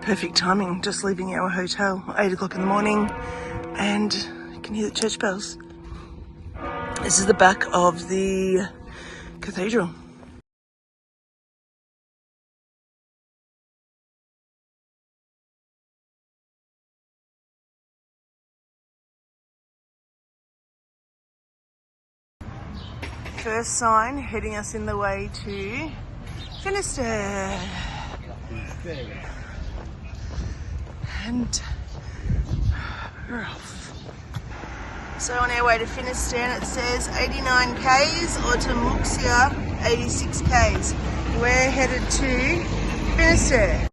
Perfect timing, just leaving our hotel, 8 o'clock in the morning, and you can hear the church bells. This is the back of the cathedral. First sign heading us in the way to Finisterre. And we're off. So on our way to Finisterre, it says 89 k's, or to Muxia 86 k's. We're headed to Finisterre.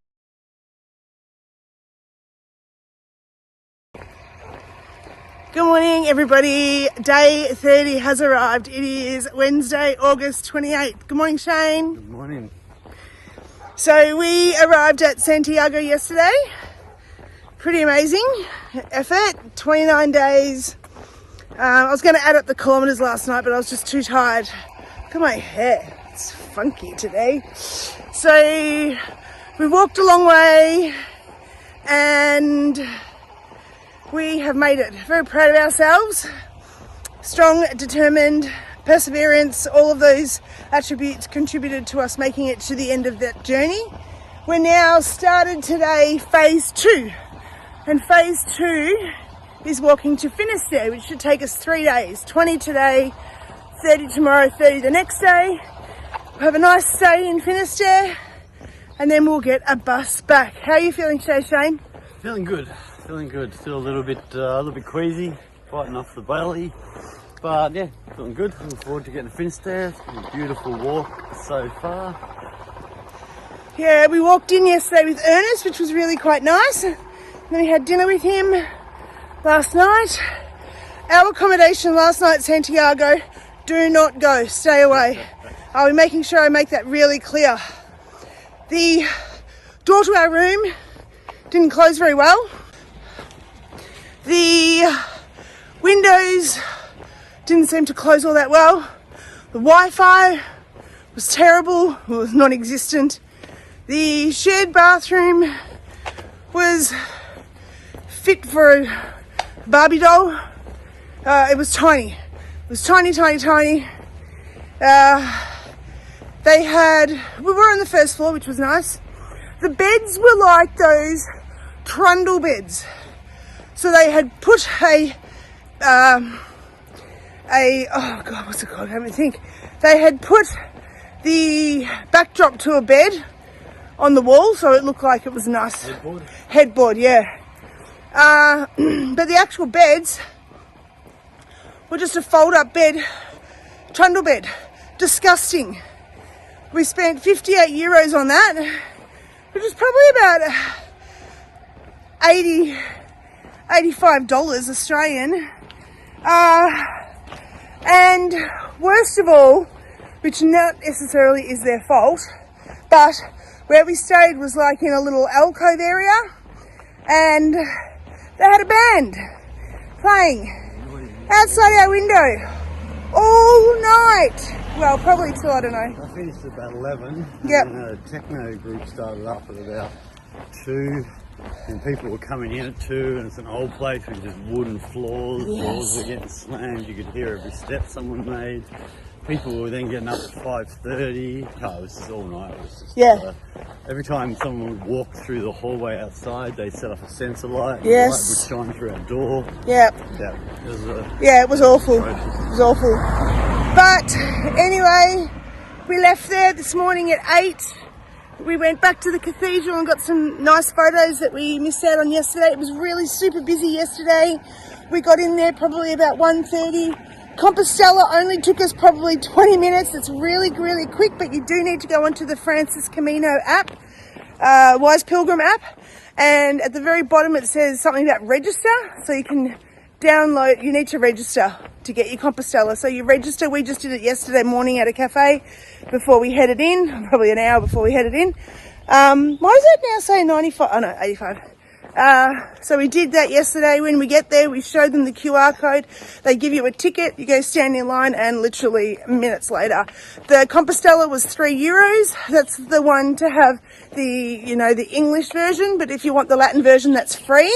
Good morning, everybody. Day 30 has arrived. It is Wednesday, August 28th. Good morning, Shane. Good morning. So we arrived at Santiago yesterday. Pretty amazing effort. 29 days. I was going to add up the kilometres last night, but I was just too tired. Look at my hair. It's funky today. So we walked a long way and we have made it. Very proud of ourselves. Strong, determined, perseverance, all of those attributes contributed to us making it to the end of that journey. We're now started today phase 2. And phase 2 is walking to Finisterre, which should take us 3 days. 20 today, 30 tomorrow, 30 the next day. We'll have a nice stay in Finisterre and then we'll get a bus back. How are you feeling today, Shane? Feeling good. Feeling good. Still a little bit queasy, fighting off the belly, but yeah, feeling good. Looking forward to getting to Finisterre. It's been a beautiful walk so far. Yeah, we walked in yesterday with Ernest, which was really quite nice. And then we had dinner with him last night. Our accommodation last night at Santiago, do not go, stay away. I'll be making sure I make that really clear. The door to our room didn't close very well. The windows didn't seem to close all that well. The Wi-Fi was terrible, it was non-existent. The shared bathroom was fit for a Barbie doll. It was tiny. It was tiny. We were on the first floor, which was nice. The beds were like those trundle beds. So they had put oh God, what's it called? I don't think. They had put the backdrop to a bed on the wall, so it looked like it was nice. Headboard, yeah. But the actual beds were just a fold-up bed, trundle bed. Disgusting. We spent 58 euros on that, which was probably about $85 Australian. And worst of all, which not necessarily is their fault, but where we stayed was like in a little alcove area, and they had a band playing outside our window all night. Well, probably till, I don't know. I finished at about 11. Yep. And a techno group started up at about 2. And people were coming in at 2, and it's an old place with just wooden floors. Yes. Doors were getting slammed. You could hear every step someone made. People were then getting up at 5:30. Oh, it was just all night. It was just, Yeah. Every time someone would walk through the hallway outside, they set up a sensor light. Yes. The light would shine through our door. Yep. Yeah, It was awful. It was awful. But anyway, we left there this morning at 8. We went back to the cathedral and got some nice photos that we missed out on yesterday. It was really super busy yesterday. We got in there probably about 1:30. Compostella only took us probably 20 minutes. It's really, really quick, but you do need to go onto the Camino app, Wise Pilgrim app. And at the very bottom it says something about register. So you can download, you need to register to get your Compostella. So you register. We just did it yesterday morning at a cafe before we headed in, probably an hour before we headed in. Why does it now say 95? Oh no, 85. So we did that yesterday. When we get there, we showed them the QR code. They give you a ticket, you go stand in line, and literally minutes later. The Compostella was €3. That's the one to have the English version, but if you want the Latin version, that's free.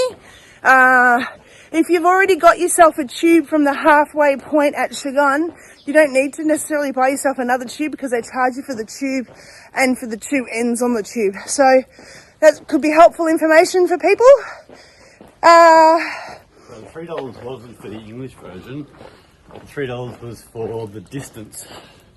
If you've already got yourself a tube from the halfway point at Chagan, you don't need to necessarily buy yourself another tube because they charge you for the tube and for the two ends on the tube. So that could be helpful information for people. Well, $3 wasn't for the English version. $3 was for the distance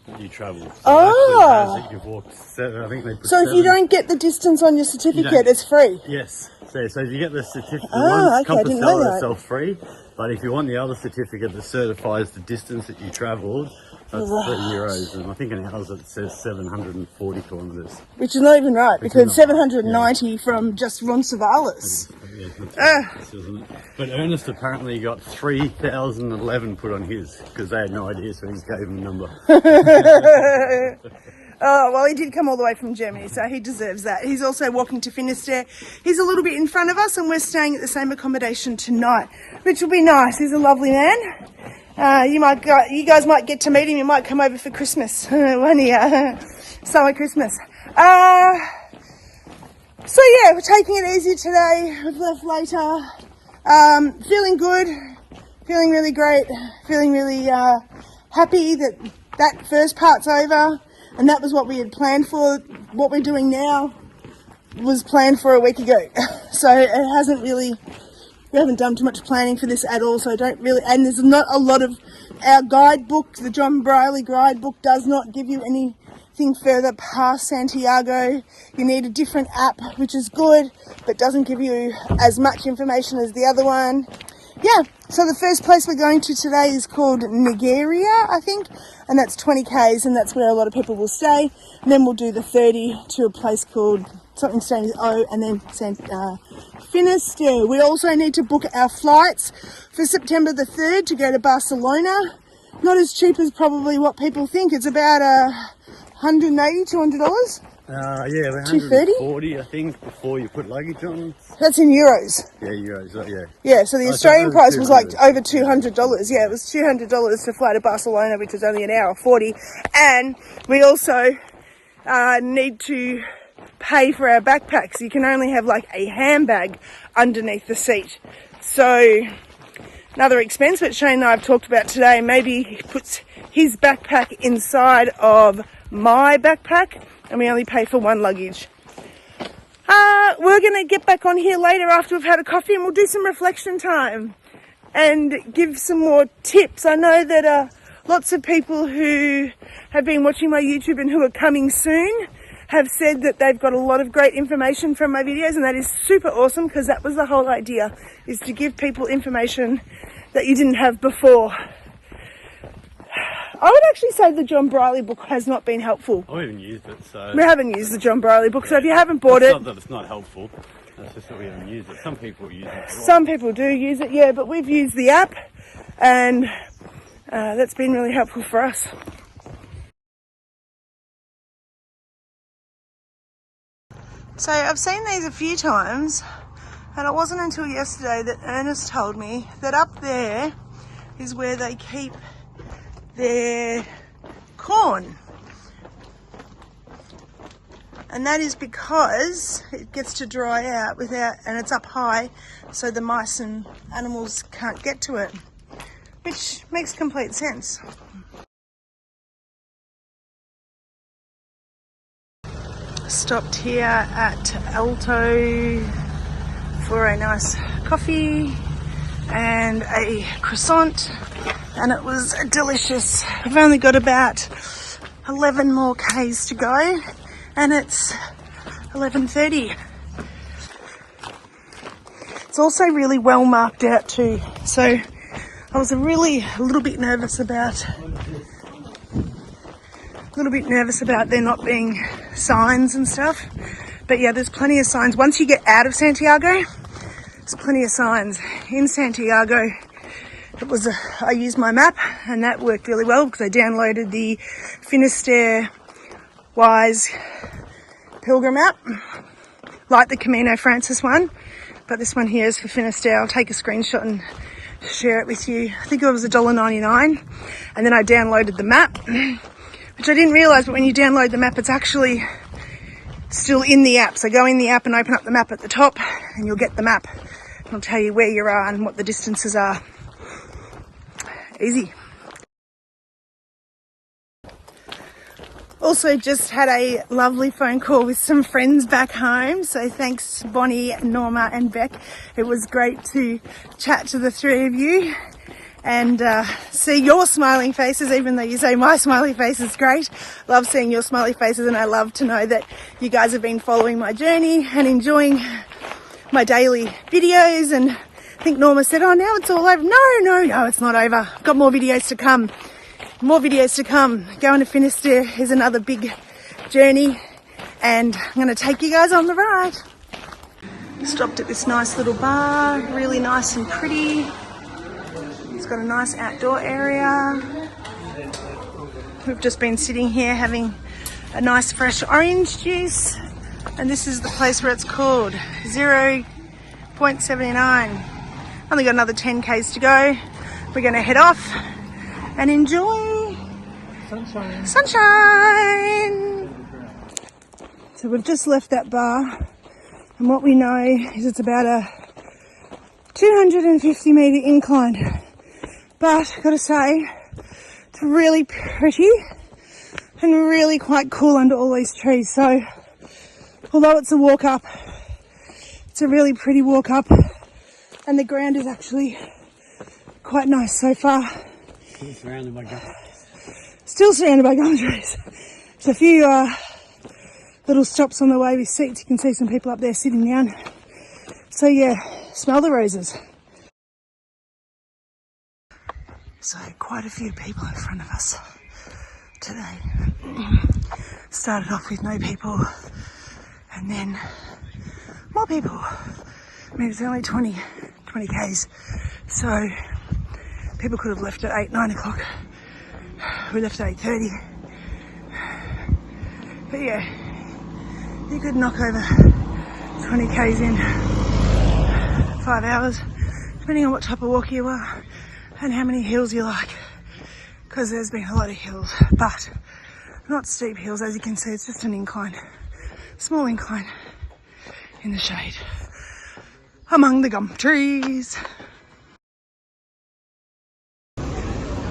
that you travel. So Oh! You've walked 7, I think they put So if you don't get the distance on your certificate, it's free? Yes. So if you get the certificate, Okay, I didn't know that. itself free. But if you want the other certificate that certifies the distance that you travelled, that's €3. And I think in ours it says 740 kilometres. Which is not even right, because it's 790 from just Roncesvalles. Yeah, isn't it? But Ernest apparently got 3,011 put on his because they had no idea, so he just gave him a number. Oh, well, he did come all the way from Germany, so he deserves that. He's also walking to Finisterre. He's a little bit in front of us, and we're staying at the same accommodation tonight, which will be nice. He's a lovely man. You guys might get to meet him. You might come over for Christmas, summer Christmas. So yeah, we're taking it easy today. We've left later. Feeling good, feeling really great, feeling really happy that first part's over. And that was what we had planned for. What we're doing now was planned for a week ago. So it hasn't really, we haven't done too much planning for this at all. So I don't really, and there's not a lot of, our guidebook, the John Briley guidebook does not give you anything further past Santiago. You need a different app, which is good, but doesn't give you as much information as the other one. Yeah, so the first place we're going to today is called Negreira, I think, and that's 20 k's, and that's where a lot of people will stay. And then we'll do the 30 to a place called something starting with O, and then Finisterre. We also need to book our flights for September the 3rd to go to Barcelona. Not as cheap as probably what people think. It's about $180, $200. Yeah, $140, I think, before you put luggage on. That's in euros. Yeah, euros, yeah. Yeah, so the Australian price was like over $200. Yeah, it was $200 to fly to Barcelona, which is only an hour 40. And we also need to pay for our backpacks. You can only have like a handbag underneath the seat. So another expense, but Shane and I have talked about today. Maybe he puts his backpack inside of my backpack, and we only pay for one luggage. We're going to get back on here later after we've had a coffee, and we'll do some reflection time and give some more tips. I know that lots of people who have been watching my YouTube and who are coming soon have said that they've got a lot of great information from my videos, and that is super awesome, because that was the whole idea, is to give people information that you didn't have before. I would actually say the John Briley book has not been helpful. I haven't used it, so... We haven't used the John Briley book, so if you haven't bought it... Not that it's not helpful, that's just that we haven't used it. Some people use it. Some people do use it, yeah, but we've used the app, and that's been really helpful for us. So I've seen these a few times, and it wasn't until yesterday that Ernest told me that up there is where they keep their corn, and that is because it gets to dry out and it's up high, so the mice and animals can't get to it, which makes complete sense. Stopped here at Alto for a nice coffee and a croissant, and it was delicious. I've only got about 11 more k's to go, and it's 11:30. It's also really well marked out too, so I was a little bit nervous about there not being signs and stuff, but yeah, there's plenty of signs. Once you get out of Santiago, there's plenty of signs. In Santiago, I used my map, and that worked really well because I downloaded the Finisterre Wise Pilgrim app, like the Camino Francis one, but this one here is for Finisterre. I'll take a screenshot and share it with you. I think it was $1.99, and then I downloaded the map, which I didn't realise, but when you download the map, it's actually still in the app. So go in the app and open up the map at the top, and you'll get the map. It'll tell you where you are and what the distances are. Easy. Also just had a lovely phone call with some friends back home. So thanks Bonnie, Norma and Beck. It was great to chat to the three of you and see your smiling faces, even though you say my smiley face is great. Love seeing your smiley faces, and I love to know that you guys have been following my journey and enjoying my daily videos. And I think Norma said, oh, now it's all over. No, it's not over. I've got more videos to come. More videos to come. Going to Finisterre is another big journey, and I'm going to take you guys on the ride. Stopped at this nice little bar, really nice and pretty. It's got a nice outdoor area. We've just been sitting here having a nice fresh orange juice, and this is the place where it's called 0.79. Only got another 10 k's to go. We're going to head off and enjoy sunshine. So we've just left that bar, and what we know is it's about a 250 metre incline, but I've got to say it's really pretty and really quite cool under all these trees. So although it's a walk up, it's a really pretty walk up, and the ground is actually quite nice so far. Still surrounded by gum trees. There's a few little stops on the way with seats. You can see some people up there sitting down. So yeah, smell the roses. So quite a few people in front of us today. Started off with no people, and then more people. I mean, it's only 20 k's, so people could have left at 8, 9 o'clock. We left at 8:30. But yeah, you could knock over 20 k's in 5 hours, depending on what type of walker you are and how many hills you like, because there's been a lot of hills, but not steep hills. As you can see, it's just an incline, small incline in the shade among the gum trees.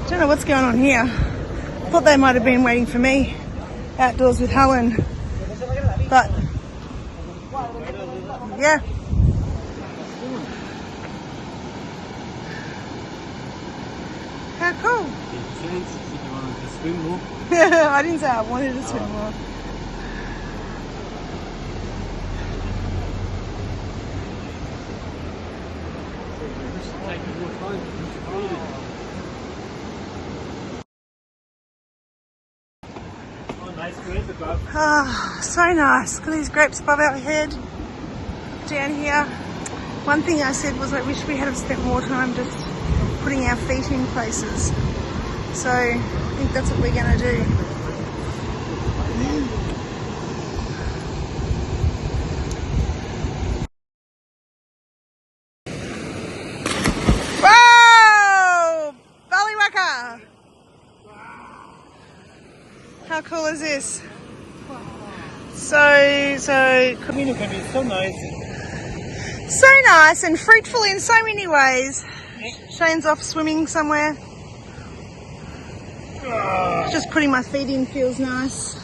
Don't know what's going on here. Thought they might have been waiting for me outdoors with Helen, but yeah. How cool. I didn't say I wanted to swim more. Ah, so nice. Look at these grapes above our head down here. One thing I said was I wish we had spent more time just putting our feet in places. So I think that's what we're going to do. Whoa! Ballywhacker! How cool is this? So Camino can be so nice. So nice and fruitful in so many ways. Shane's off swimming somewhere. Just putting my feet in feels nice.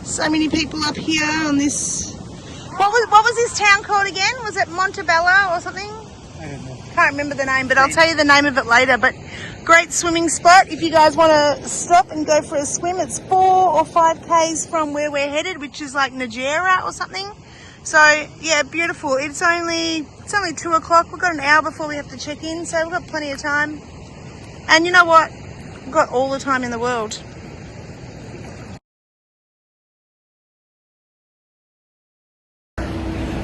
So many people up here on this. What was this town called again? Was it Montebello or something? I don't know. Can't remember the name, but I'll tell you the name of it later. But great swimming spot. If you guys want to stop and go for a swim, it's 4 or 5 k's from where we're headed, which is like Negreira or something. So yeah, beautiful. It's only 2 o'clock. We've got an hour before we have to check in, so we've got plenty of time. And you know what? We've got all the time in the world.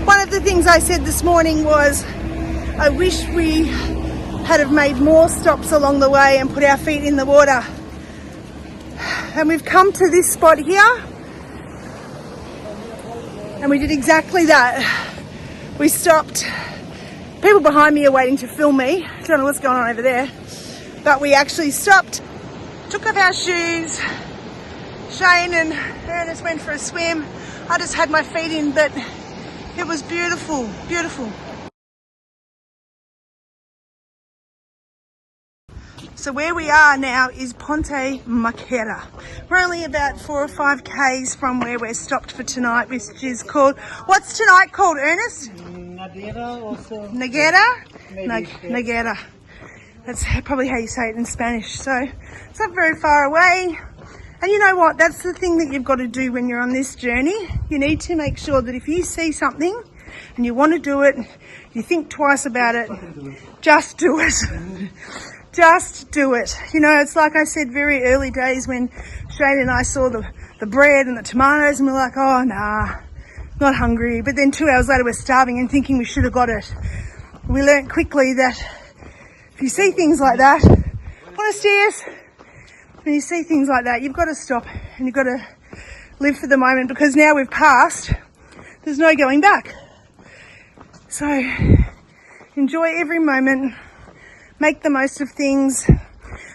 One of the things I said this morning was I wish we had have made more stops along the way and put our feet in the water. And we've come to this spot here and we did exactly that. We stopped. People behind me are waiting to film me. I don't know what's going on over there. But we actually stopped, took off our shoes. Shane and Ernest went for a swim. I just had my feet in, but it was beautiful, beautiful. So where we are now is Ponte Maquera. We're only about 4 or 5 k's from where we're stopped for tonight, which is called, what's tonight called, Ernest? Negreira also. Negreira? Maybe. Negreira. That's probably how you say it in Spanish. So it's not very far away. And you know what? That's the thing that you've got to do when you're on this journey. You need to make sure that if you see something and you want to do it, you think twice about it, just do it. Just do it. You know, it's like I said very early days when Shane and I saw the bread and the tomatoes and we're like, oh, nah, not hungry. But then 2 hours later we're starving and thinking we should have got it. We learnt quickly that if you see things like that, on the stairs, when you see things like that, you've got to stop and you've got to live for the moment, because now we've passed, there's no going back. So enjoy every moment. Make the most of things.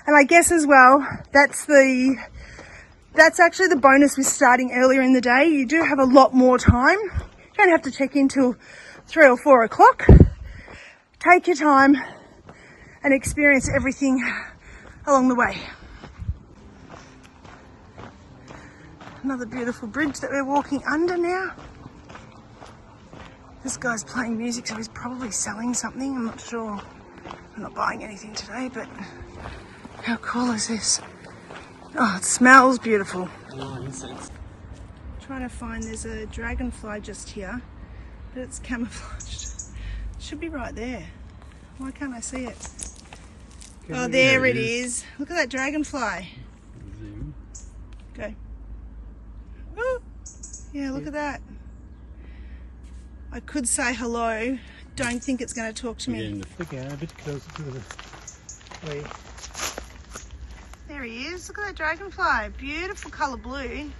And I guess as well, that's actually the bonus with starting earlier in the day. You do have a lot more time. You don't have to check in till 3 or 4 o'clock. Take your time and experience everything along the way. Another beautiful bridge that we're walking under now. This guy's playing music, so he's probably selling something. I'm not sure. I'm not buying anything today, but how cool is this? Oh, it smells beautiful. Trying to find, there's a dragonfly just here, but it's camouflaged. It should be right there. Why can't I see it? Oh, there it is. Look at that dragonfly. Go. Ooh. Yeah, look at that. I could say hello. Don't think it's going to talk to me. Okay, a bit closer to the way. There he is. Look at that dragonfly. Beautiful colour blue.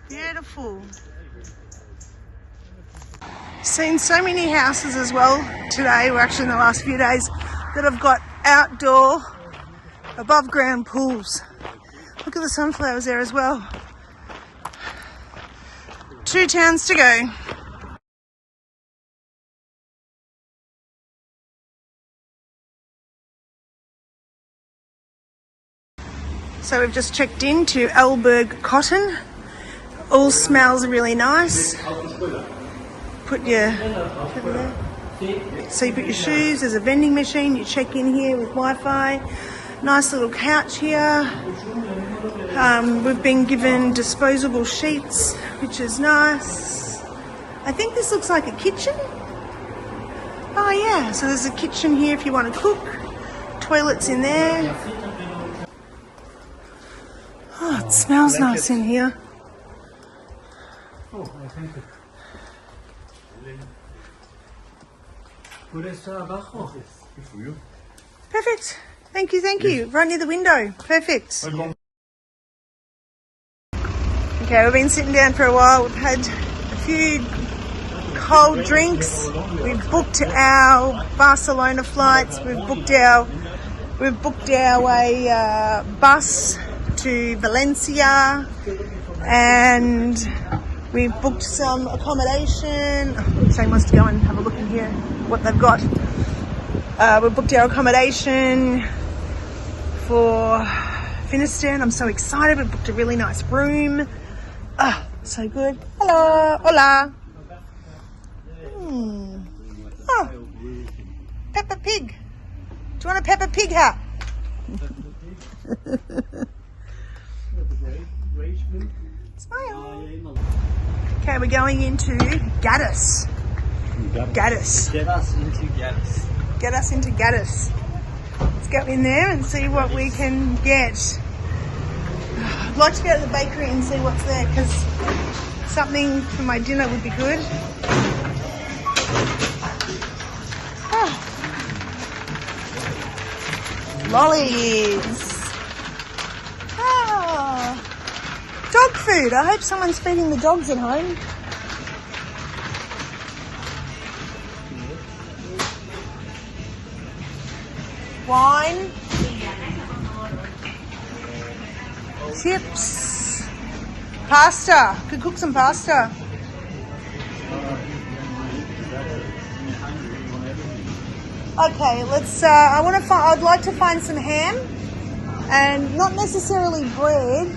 Beautiful. Seen so many houses as well today, or actually in the last few days, that have got outdoor, above ground pools. Look at the sunflowers there as well. 2 towns to go. So we've just checked into Alberg Cotton. All smells really nice. Put your, so you put your shoes, there's a vending machine, you check in here with Wi-Fi. Nice little couch here. We've been given disposable sheets, which is nice. I think this looks like a kitchen. Oh yeah, so there's a kitchen here if you want to cook. Toilets in there. Oh, it smells nice in here. Oh, thank you. Por eso abajo. Perfect. Thank you, thank you. Right near the window. Perfect. Okay, we've been sitting down for a while. We've had a few cold drinks. We've booked our Barcelona flights. We've booked our bus to Valencia, and we've booked some accommodation. Shane wants to go and have a look in here what they've got. We've booked our accommodation for Finisterre, and I'm so excited. We've booked a really nice room. Ah, so good. Hello, hola. Oh, Peppa Pig. Do you want a Peppa Pig hat? Smile. Okay, we're going into Gaddis. Gaddis. Get us into Gaddis. Get us into Gaddis. Let's go in there and see what we can get. I'd like to go to the bakery and see what's there, because something for my dinner would be good. Oh. Lollies. Oh. Dog food. I hope someone's feeding the dogs at home. wine, chips, pasta. Could cook some pasta. Okay, let's. I'd like to find some ham, and not necessarily bread.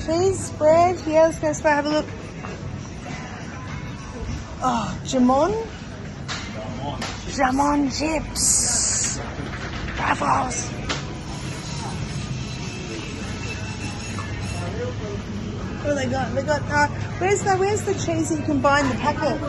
Cheese, bread. Yeah, let's go have a look. Oh, jamon chips, truffles. What have they got? They got. Where's the cheese that you can buy in the packet?